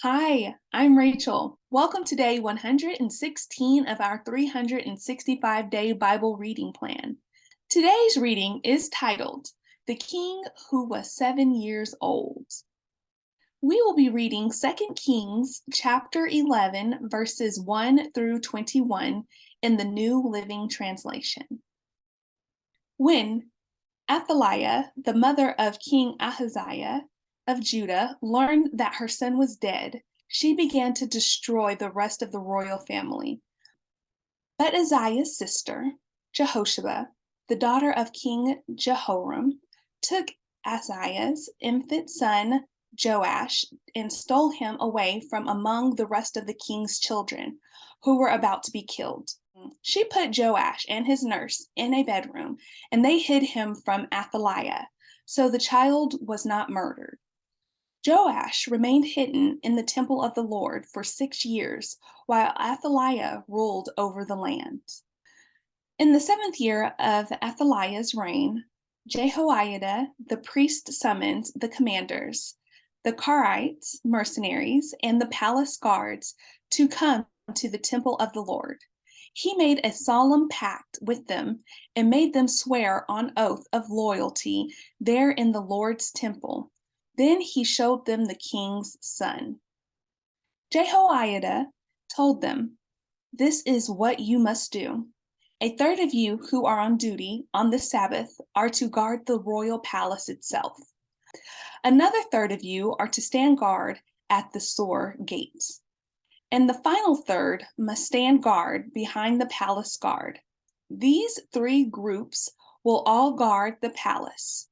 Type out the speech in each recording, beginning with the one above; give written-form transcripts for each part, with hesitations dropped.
Hi, I'm Rachel. Welcome to day 116 of our 365-day Bible reading plan. Today's reading is titled, The King Who Was 7 Years Old. We will be reading 2 Kings chapter 11, verses 1 through 21 in the New Living Translation. When Athaliah, the mother of King Ahaziah of Judah, learned that her son was dead, she began to destroy the rest of the royal family. But Uzziah's sister, Jehosheba, the daughter of King Jehoram, took Ahaziah's infant son Joash and stole him away from among the rest of the king's children who were about to be killed. She put Joash and his nurse in a bedroom, and they hid him from Athaliah, so the child was not murdered. Joash remained hidden in the temple of the Lord for 6 years, while Athaliah ruled over the land. In the 7th year of Athaliah's reign, Jehoiada the priest summoned the commanders, the Karites, mercenaries, and the palace guards to come to the temple of the Lord. He made a solemn pact with them and made them swear on oath of loyalty there in the Lord's temple. Then he showed them the king's son. Jehoiada told them, "This is what you must do. A third of you who are on duty on the Sabbath are to guard the royal palace itself. Another third of you are to stand guard at the Sor gate. And the final third must stand guard behind the palace guard. These 3 groups will all guard the palace.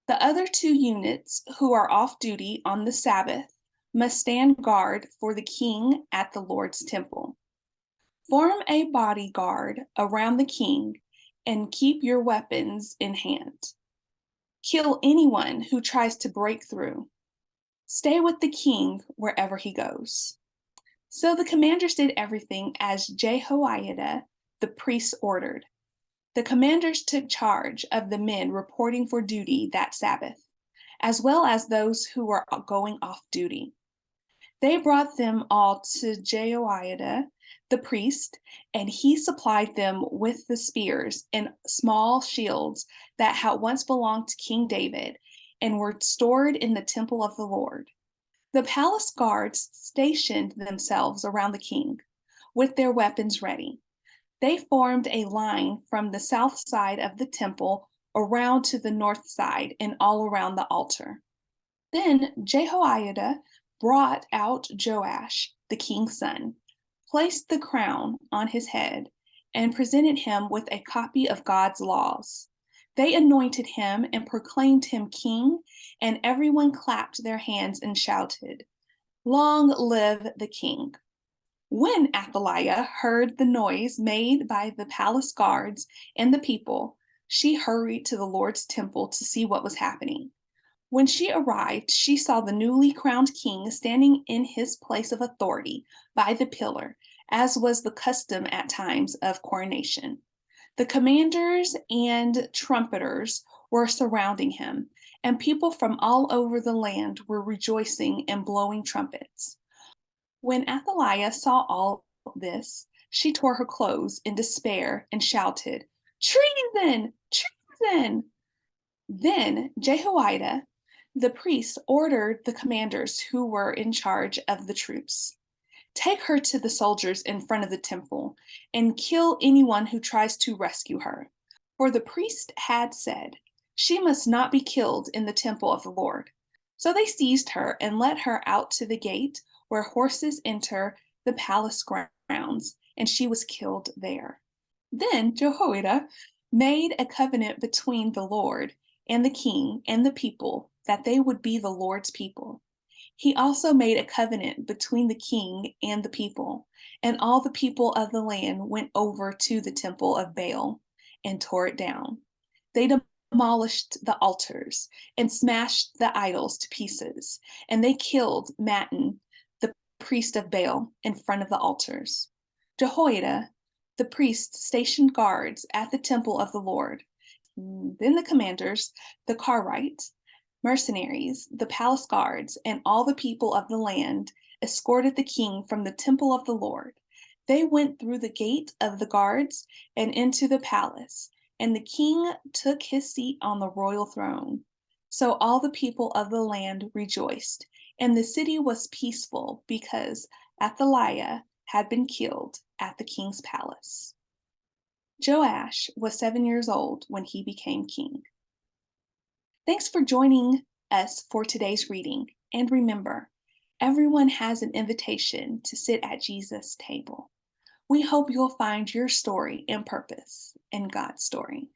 The other 2 units who are off duty on the Sabbath must stand guard for the king at the Lord's temple. Form a bodyguard around the king and keep your weapons in hand. Kill anyone who tries to break through. Stay with the king wherever he goes." So the commanders did everything as Jehoiada the priest ordered. The commanders took charge of the men reporting for duty that Sabbath, as well as those who were going off duty. They brought them all to Jehoiada the priest, and he supplied them with the spears and small shields that had once belonged to King David and were stored in the temple of the Lord. The palace guards stationed themselves around the king, with their weapons ready. They formed a line from the south side of the temple around to the north side and all around the altar. Then Jehoiada brought out Joash, the king's son, placed the crown on his head, and presented him with a copy of God's laws. They anointed him and proclaimed him king, and everyone clapped their hands and shouted, "Long live the king!" When Athaliah heard the noise made by the palace guards and the people, she hurried to the Lord's temple to see what was happening. When she arrived, she saw the newly crowned king standing in his place of authority by the pillar, as was the custom at times of coronation. The commanders and trumpeters were surrounding him, and people from all over the land were rejoicing and blowing trumpets. When Athaliah saw all this, she tore her clothes in despair and shouted, "Treason! Treason!" Then Jehoiada, the priest, ordered the commanders who were in charge of the troops, "Take her to the soldiers in front of the temple and kill anyone who tries to rescue her." For the priest had said, "She must not be killed in the temple of the Lord." So they seized her and led her out to the gate where horses enter the palace grounds, and she was killed there. Then Jehoiada made a covenant between the Lord and the king and the people that they would be the Lord's people. He also made a covenant between the king and the people, and all the people of the land went over to the temple of Baal and tore it down. They demolished the altars and smashed the idols to pieces, and they killed Mattan, the priest of Baal, in front of the altars. Jehoiada, the priest, stationed guards at the temple of the Lord. Then the commanders, the Karites, mercenaries, the palace guards, and all the people of the land escorted the king from the temple of the Lord. They went through the gate of the guards and into the palace, and the king took his seat on the royal throne. So all the people of the land rejoiced, and the city was peaceful because Athaliah had been killed at the king's palace. Joash was 7 years old when he became king. Thanks for joining us for today's reading. And remember, everyone has an invitation to sit at Jesus' table. We hope you'll find your story and purpose in God's story.